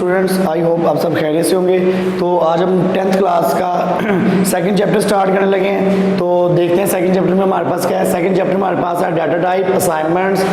Students, I hope आप सब खैरियत से होंगे। तो आज हम 10th क्लास का सेकंड चैप्टर स्टार्ट करने लगे हैं। तो देखते हैं सेकंड चैप्टर में हमारे पास क्या है। सेकंड चैप्टर में हमारे पास है data type, assignments,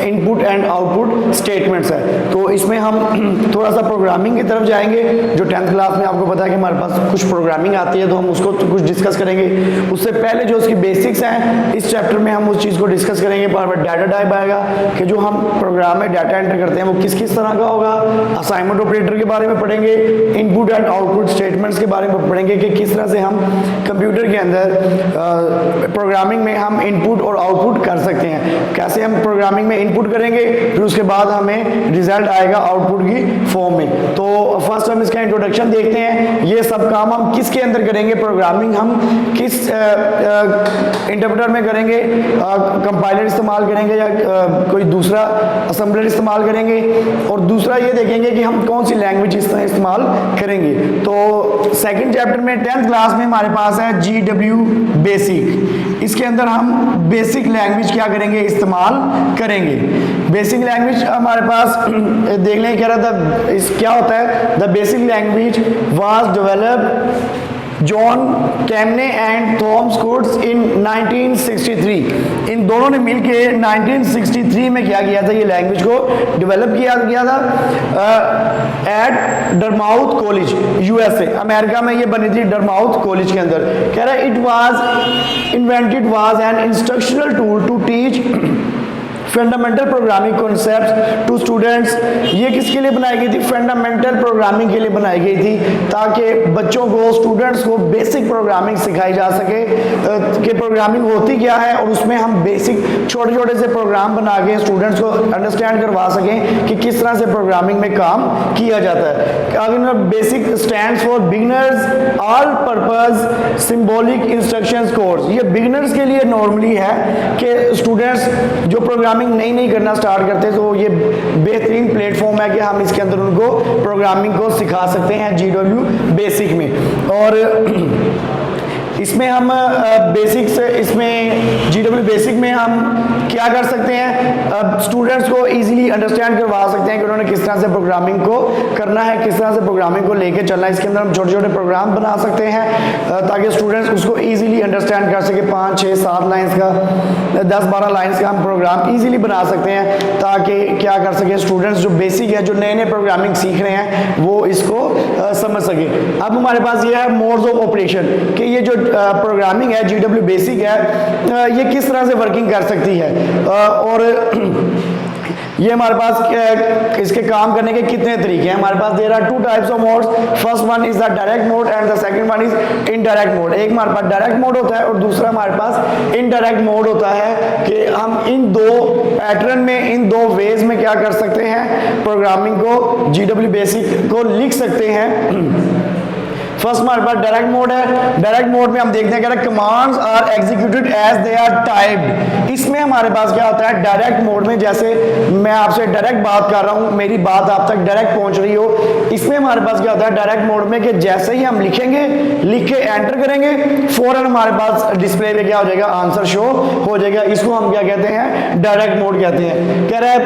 input and output statements है। तो इसमें हम थोड़ा सा प्रोग्रामिंग की तरफ जाएंगे। जो 10th क्लास में आपको पता है कि हमारे पास कुछ प्रोग्रामिंग आती है, तो हम उसको कुछ डिस्कस करेंगे। उससे पहले जो उसकी बेसिक्स हैं, इस चैप्टर में हम उस चीज़ को डिस्कस करेंगे। पर डाटा टाइप आएगा कि जो हम प्रोग्राम में डाटा एंटर करते हैं वो किस किस तरह का होगा। असाइनमेंट ऑपरेटर के बारे में पढ़ेंगे। इनपुट एंड आउटपुट स्टेटमेंट्स के बारे में पढ़ेंगे कि किस तरह से हम कंप्यूटर के अंदर प्रोग्रामिंग में हम इनपुट और आउटपुट कर सकते हैं। कैसे हम प्रोग्रामिंग में इनपुट करेंगे, फिर उसके बाद हमें रिजल्ट आएगा आउटपुट की फॉर्म में। तो फर्स्ट हम इसका इंट्रोडक्शन देखते हैं। ये सब काम हम किसके अंदर करेंगे, प्रोग्रामिंग हम किस इंटरप्रेटर में करेंगे, कंपाइलर इस्तेमाल करेंगे या कोई दूसरा असेंबलर इस्तेमाल करेंगे, और दूसरा ये देखेंगे कि हम कौन सी लैंग्वेज इस्तेमाल करेंगे। तो सेकंड चैप्टर में 10th क्लास में हमारे पास है GW बेसिक। इसके अंदर हम बेसिक लैंग्वेज क्या करेंगे, इस्तेमाल करेंगे। बेसिक लैंग्वेज हमारे पास देख लें क्या रहता है, क्या होता है। The BASIC language was developed John Kemeny and Thomas Kurtz in 1963। इन दोनों ने मिलकर 1963 में क्या किया था, ये लैंग्वेज को डेवलप किया गया था एट डरमाउथ कॉलेज, USA, अमेरिका में ये बनी थी डरमाउथ कॉलेज के अंदर। कह रहा है it was invented was an instructional tool to teach fundamental programming concepts to students. ये किसके लिए बनाई गई थी, फंडामेंटल प्रोग्रामिंग के लिए बनाई गई थी, ताकि बच्चों को, स्टूडेंट्स को बेसिक प्रोग्रामिंग सिखाई जा सके कि प्रोग्रामिंग होती क्या है, और उसमें हम बेसिक छोटे छोटे से प्रोग्राम बना के स्टूडेंट्स को अंडरस्टैंड करवा सकें कि किस तरह से प्रोग्रामिंग में काम किया जाता है। अगर basic stands for beginners all purpose symbolic instructions course. ये बिगिनर्स के लिए नॉर्मली है कि स्टूडेंट्स जो प्रोग्रामिंग नहीं करना स्टार्ट करते, तो ये बेहतरीन प्लेटफॉर्म है कि हम इसके अंदर उनको प्रोग्रामिंग को सिखा सकते हैं GW बेसिक में। और इसमें हम बेसिक्स, इसमें GW बेसिक में हम क्या कर सकते हैं, स्टूडेंट्स को इजीली अंडरस्टैंड करवा सकते हैं कि उन्होंने किस तरह से प्रोग्रामिंग को करना है, किस तरह से प्रोग्रामिंग को लेके चलना है। इसके अंदर हम छोटे छोटे प्रोग्राम बना सकते हैं ताकि स्टूडेंट्स उसको इजीली अंडरस्टैंड कर सके। 5, 6, 7 लाइन्स का, 10, 12 लाइन्स का हम प्रोग्राम इजीली बना सकते हैं, ताकि क्या कर सके स्टूडेंट्स जो बेसिक है, जो नए नए प्रोग्रामिंग सीख रहे हैं, वो इसको समझ सके। अब हमारे पास ये है मोड्स ऑफ ऑपरेशन कि ये जो प्रोग्रामिंग है GW बेसिक है, ये किस तरह से वर्किंग कर सकती है। और ये हमारे पास इसके काम करने के कितने तरीके हैं। हमारे पास there are 2 types of modes. First one is the direct mode and the second one is indirect mode. एक हमारे पास डायरेक्ट मोड होता है और दूसरा हमारे पास इनडायरेक्ट मोड होता है कि हम इन दो पैटर्न में, इन दो वेज में क्या कर सकते हैं, प्रोग्रामिंग को GW बेसिक को लिख सकते हैं। फर्स्ट हमारे पास डायरेक्ट मोड है। डायरेक्ट मोड में हम देखते हैं कि commands are executed as they are typed. इसमें हमारे पास क्या होता है, डायरेक्ट मोड में जैसे मैं आपसे डायरेक्ट बात कर रहा हूं, मेरी बात आप तक डायरेक्ट पहुंच रही हो। इसमें हमारे पास क्या होता है डायरेक्ट मोड में कि जैसे ही हम लिखेंगे, लिख के एंटर करेंगे, फौरन हमारे पास डिस्प्ले पे क्या हो जाएगा, आंसर शो हो जाएगा। इसको हम क्या कहते हैं, डायरेक्ट मोड कहते हैं। कह रहा है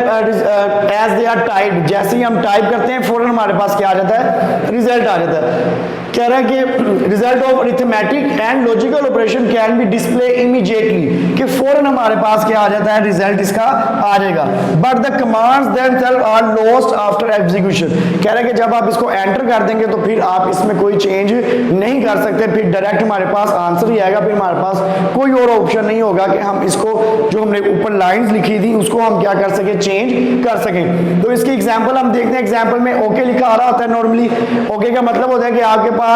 एज दे आर टाइप्ड, जैसे ही हम टाइप करते हैं फौरन हमारे पास क्या आ जाता है, रिजल्ट आ जाता है। कह रहा है कि result of arithmetic and logical operation can be display immediately, कि फौरन हमारे पास क्या आ जाता है, रिजल्ट इसका आ जाएगा। But the commands themselves are lost after execution. कह रहा है कि जब आप इसको एंटर कर देंगे तो फिर आप इसमें कोई चेंज नहीं कर सकते, फिर डायरेक्ट हमारे पास आंसर ही आएगा, फिर हमारे पास कोई और ऑप्शन नहीं होगा कि हम इसको, जो हमने ऊपर लाइंस लिखी थी, उसको हम क्या कर सके, चेंज कर सकें। तो इसकी एग्जाम्पल हम देखते हैं। एग्जाम्पल में ओके लिखा आ रहा होता है नॉर्मली। ओके का मतलब होता है कि आपके पास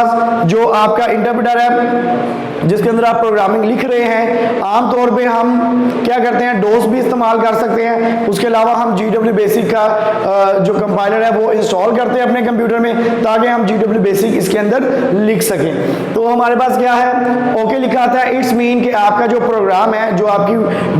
जो आपका इंटरप्रेटर है जिसके अंदर आप प्रोग्रामिंग लिख रहे हैं, आमतौर पे हम क्या करते हैं, डोस भी इस्तेमाल कर सकते हैं। उसके अलावा हम GW बेसिक का जो कंपाइलर है वो इंस्टॉल करते हैं अपने कंप्यूटर में, ताकि हम GW बेसिक इसके अंदर लिख सकें। तो हमारे पास क्या है, ओके लिखा आता है। इट्स मीन कि आपका जो प्रोग्राम है, जो आपकी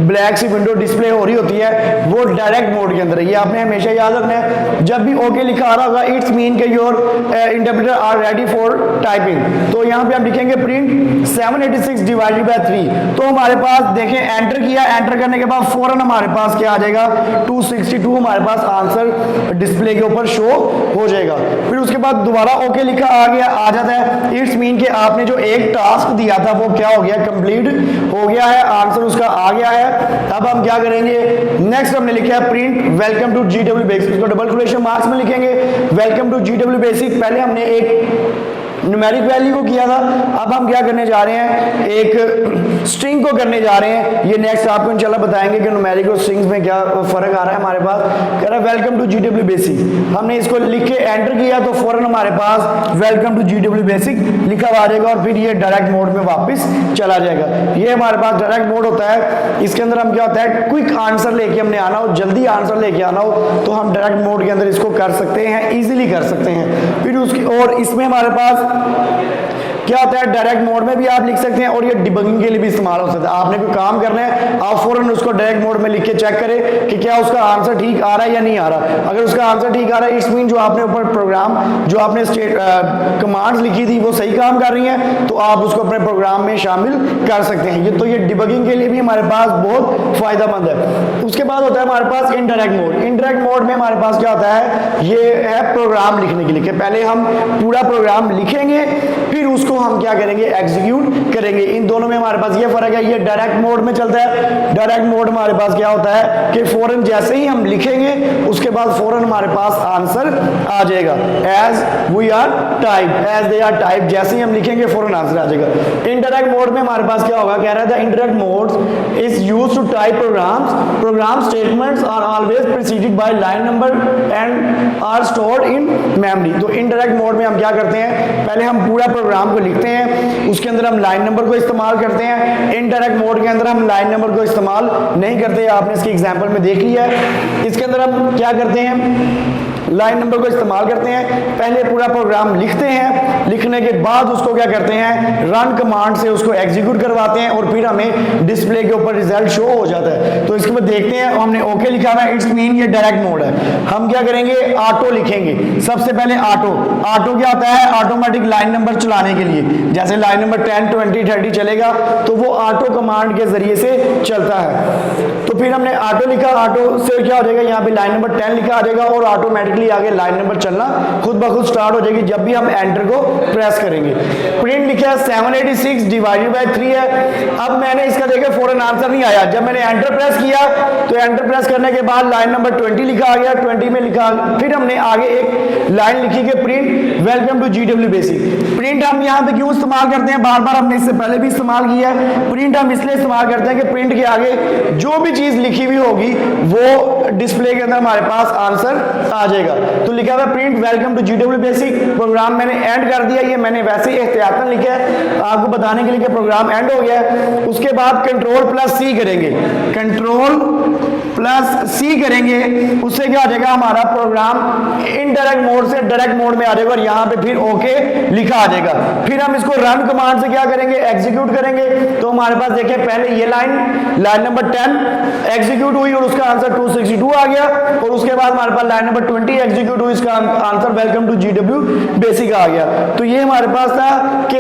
ब्लैक सी विंडो डिस्प्ले हो रही होती है, वो डायरेक्ट मोड के अंदर है। ये आपने हमेशा याद रखना है। जब भी ओके लिखा आ रहा होगा, इट्स मीन के your interpreter are ready for for typing. तो यहाँ पे हम लिखेंगे प्रिंट 786 डिवाइडेड बाय 3। तो हमारे पास देखें एंटर किया, एंटर करने के बाद फौरन हमारे पास क्या आ जाएगा 262 हमारे पास आंसर डिस्प्ले के ऊपर शो हो जाएगा। फिर उसके बाद दोबारा ओके लिखा आ जाता है। इट्स मीन कि आपने जो एक टास्क दिया था वो क्या हो गया, कंप्लीट हो गया है, आंसर उसका आ गया है। अब हम क्या करेंगे, नेक्स्ट हमने लिखा है print welcome to GW basic. इसको डबल क्वेश्चन मार्क्स में लिखेंगे वेलकम टू GW बेसिक। पहले हमने एक न्यूमेरिक वैल्यू को किया था, अब हम क्या करने जा रहे हैं, एक स्ट्रिंग को करने जा रहे हैं। ये नेक्स्ट आपको इंशाल्लाह बताएंगे कि न्यूमेरिक और स्ट्रिंग्स में क्या फर्क आ रहा है। हमारे पास कह रहा है वेलकम टू GW बेसिक, हमने इसको लिख के एंटर किया तो फौरन हमारे पास वेलकम टू GW बेसिक लिखा हुआ आ जाएगा और फिर ये डायरेक्ट मोड में वापस चला जाएगा। ये हमारे पास डायरेक्ट मोड होता है। इसके अंदर हम क्या होता है, क्विक आंसर लेके हमने आना हो, जल्दी आंसर लेके आना हो तो हम डायरेक्ट मोड के अंदर इसको कर सकते हैं, इजीली कर सकते हैं। फिर उसकी और इसमें हमारे पास क्या होता है, डायरेक्ट मोड में भी आप लिख सकते हैं और ये डिबगिंग के लिए भी इस्तेमाल हो सकता है। आपने कोई काम करना है, आप फौरन उसको डायरेक्ट मोड में लिख के चेक करें कि क्या उसका आंसर ठीक आ रहा है या नहीं आ रहा। अगर उसका आंसर ठीक आ रहा है, इट्स मीन जो आपने ऊपर प्रोग्राम, जो आपने कमांड्स लिखी थी वो सही काम कर रही हैं, तो आप उसको अपने प्रोग्राम में शामिल कर सकते हैं। ये तो ये डिबगिंग के लिए भी हमारे पास बहुत फायदेमंद है। उसके बाद होता है हमारे पास इनडायरेक्ट मोड। इनडायरेक्ट मोड में हमारे पास क्या होता है, ये है प्रोग्राम लिखने के लिए। पहले हम पूरा प्रोग्राम लिखेंगे, फिर उसको हम क्या करेंगे, एग्जीक्यूट करेंगे। इन दोनों में हमारे पास ये फर्क है, ये डायरेक्ट मोड में चलता है। डायरेक्ट मोड हमारे पास क्या होता है कि फौरन जैसे ही हम लिखेंगे उसके बाद फौरन हमारे पास आंसर आ जाएगा। As we are type, as they are type, जैसे ही हम लिखेंगे फौरन आंसर आ जाएगा। इनडायरेक्ट मोड में हमारे पास क्या होगा, कह रहा था indirect mode is used to type programs. Program statements are always preceded by line number and are stored in memory. तो इनडायरेक्ट मोड में हम क्या करते हैं, पहले हम पूरा प्रोग्राम को लिखते हैं, उसके अंदर हम लाइन नंबर को इस्तेमाल करते हैं। इनडायरेक्ट मोड के अंदर हम लाइन नंबर को इस्तेमाल नहीं करते, आपने इसकी एग्जांपल में देख लिया है। इसके अंदर हम क्या करते हैं, लाइन नंबर को इस्तेमाल करते हैं। पहले पूरा प्रोग्राम लिखते हैं, लिखने के बाद उसको क्या करते हैं, रन कमांड से उसको एग्जीक्यूट करवाते हैं और फिर हमें डिस्प्ले के ऊपर रिजल्ट शो हो जाता है। तो इसके बाद देखते हैं, हमने ओके लिखा हुआ है, इट्स मीन ये डायरेक्ट मोड है। हम क्या करेंगे, ऑटो लिखेंगे। सबसे पहले ऑटो क्या होता है, ऑटोमेटिक लाइन नंबर चलाने के लिए। जैसे लाइन नंबर 10, 20, 30 चलेगा तो वो ऑटो कमांड के जरिए से चलता है। तो फिर हमने ऑटो लिखा, ऑटो से क्या हो जाएगा, यहाँ पे लाइन नंबर 10 लिखा आ जाएगा और ऑटोमेटिकली आगे लाइन नंबर चलना खुद ब खुद स्टार्ट हो जाएगी जब भी हम एंटर को प्रेस करेंगे। प्रिंट लिखा है 786 डिवाइडेड बाय 3 है। अब मैंने इसका देखा फौरन आंसर नहीं आया। जब मैंने एंटर प्रेस किया तो एंटर प्रेस करने के बाद लाइन नंबर 20 लिखा आ गया, 20 में लिखा। फिर हमने आगे एक लाइन लिखी कि print welcome to GW basic. Print हम यहाँ पे क्यों इस्तेमाल करते हैं, बार बार हमने इससे पहले भी इस्तेमाल किया है। प्रिंट हम इसलिए इस्तेमाल करते हैं कि प्रिंट के आगे जो भी चीज लिखी हुई होगी वो डिस्प्ले के अंदर हमारे पास आंसर आ जाएगा। तो लिखा हुआ print welcome to GW basic. Program मैंने एंड कर दिया, ये मैंने वैसे ही एहतियातन लिखा है आपको बताने के लिए कि प्रोग्राम एंड हो गया है। उसके बाद कंट्रोल+C करेंगे, कंट्रोल+C करेंगे, उससे क्या हो जाएगा, हमारा प्रोग्राम इनडायरेक्ट मोड से डायरेक्ट मोड में आ जाएगा और यहाँ पे फिर ओके लिखा आ जाएगा। फिर हम इसको रन कमांड से क्या करेंगे, एग्जीक्यूट करेंगे। तो हमारे पास देखिए पहले ये लाइन नंबर 10 एग्जीक्यूट हुई और उसका आंसर 262 आ गया और उसके बाद हमारे पास लाइन नंबर 20 एग्जीक्यूट हुई, इसका answer welcome to GW BASIC आ गया। तो ये हमारे पास था कि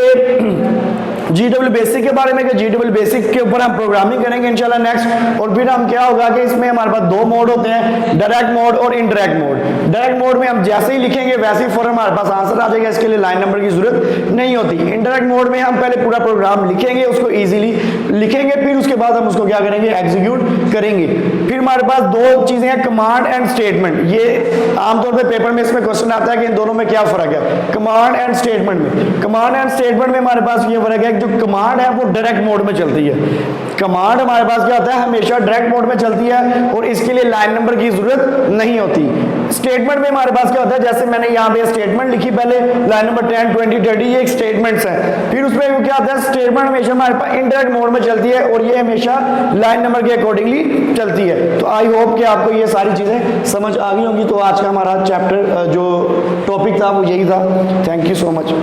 GW बेसिक के बारे में, कि GW बेसिक के ऊपर हम प्रोग्रामिंग करेंगे इंशाल्लाह नेक्स्ट। और फिर हम क्या होगा कि इसमें हमारे पास दो मोड होते हैं, डायरेक्ट मोड और इनडायरेक्ट मोड। डायरेक्ट मोड में हम जैसे ही लिखेंगे वैसे ही फौरन हमारे पास आंसर आ जाएगा, इसके लिए लाइन नंबर की जरूरत नहीं होती। इनडायरेक्ट मोड में हम पहले पूरा प्रोग्राम लिखेंगे, उसको इजीली लिखेंगे, फिर उसके बाद हम उसको क्या करेंगे, एग्जीक्यूट करेंगे। फिर हमारे पास दो चीजें हैं, कमांड एंड स्टेटमेंट। ये आमतौर पर पेपर में इसमें क्वेश्चन आता है कि इन दोनों में क्या फर्क है, कमांड एंड स्टेटमेंट में। कमांड एंड स्टेटमेंट में हमारे पास ये फर्क है, जो कमांड है वो डायरेक्ट मोड में चलती है। कमांड हमारे पास क्या होता है, हमेशा डायरेक्ट मोड में चलती है और इसके लिए लाइन नंबर की जरूरत नहीं होती। स्टेटमेंट में हमारे पास क्या होता है, जैसे मैंने यहाँ पे स्टेटमेंट लिखी पहले लाइन नंबर 10, 20, 30, ये एक स्टेटमेंट्स है। फिर उसमें क्या होता है, स्टेटमेंट हमेशा हमारे पास इनडायरेक्ट मोड में चलती है और ये हमेशा लाइन नंबर के अकॉर्डिंगली चलती है। तो आई होप कि आपको ये सारी चीजें समझ आ गई होंगी। तो आज का हमारा चैप्टर जो टॉपिक था वो यही था। Thank you so much.